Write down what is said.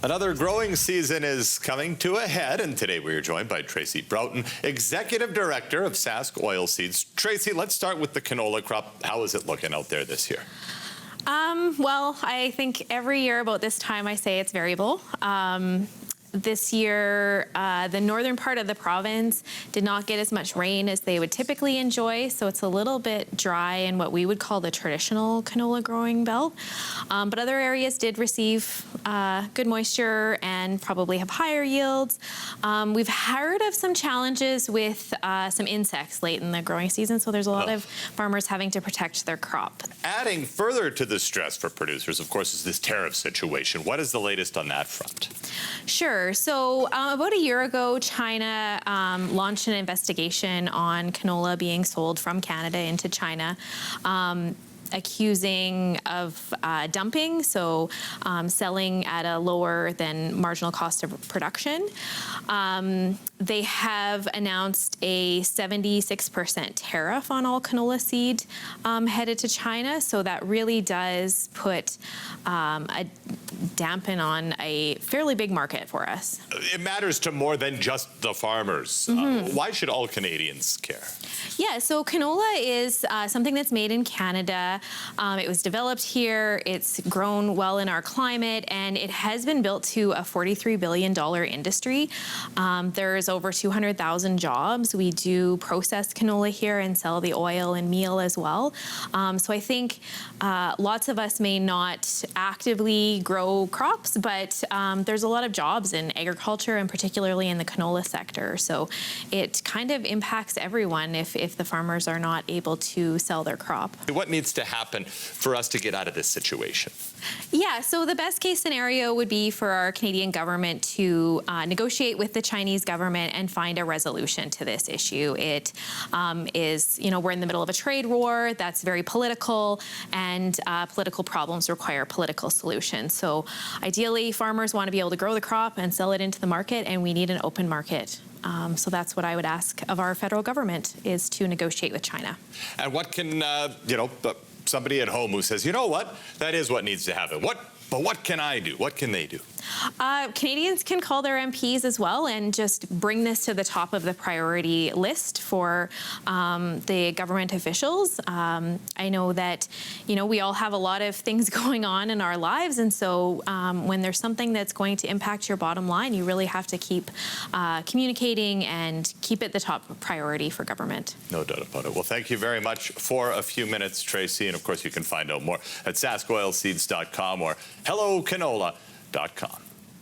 Another growing season is coming to a head, and today we are joined by Tracy Broughton, Executive Director of SaskOilSeeds. Tracy, let's start with the canola crop. How is it looking out there this year? Well, I think every year about this time I say it's variable. This year, the northern part of the province did not get as much rain as they would typically enjoy, so it's a little bit dry in what we would call the traditional canola growing belt. But other areas did receive good moisture and probably have higher yields. We've heard of some challenges with some insects late in the growing season, so there's a lot of farmers having to protect their crop. Adding further to the stress for producers, of course, is this tariff situation. What is the latest on that front? Sure. So about a year ago, China launched an investigation on canola being sold from Canada into China, accusing of dumping, so selling at a lower than marginal cost of production. They have announced a 76% tariff on all canola seed headed to China, so that really does put a dampen on a fairly big market for us. It matters to more than just the farmers. Why should all Canadians care? Yeah, so canola is something that's made in Canada. It was developed here, it's grown well in our climate, and it has been built to a $43 billion industry. There's over 200,000 jobs. We do process canola here and sell the oil and meal as well. So I think lots of us may not actively grow crops, but there's a lot of jobs in agriculture and particularly in the canola sector. So it kind of impacts everyone if the farmers are not able to sell their crop. What needs to happen for us to get out of this situation? Yeah, so the best case scenario would be for our Canadian government to negotiate with the Chinese government and find a resolution to this issue. It is, we're in the middle of a trade war that's very political, and political problems require political solutions. So ideally, farmers want to be able to grow the crop and sell it into the market, and we need an open market. So that's what I would ask of our federal government, is to negotiate with China. And what can, somebody at home who says, you know what, that is what needs to happen. But what can I do? What can they do? Canadians can call their MPs as well and just bring this to the top of the priority list for the government officials. I know that, we all have a lot of things going on in our lives, and so when there's something that's going to impact your bottom line, you really have to keep communicating and keep it the top priority for government. No doubt about it. Well, thank you very much for a few minutes, Tracy, and of course you can find out more at SaskOilSeeds.com or HelloCanola.com.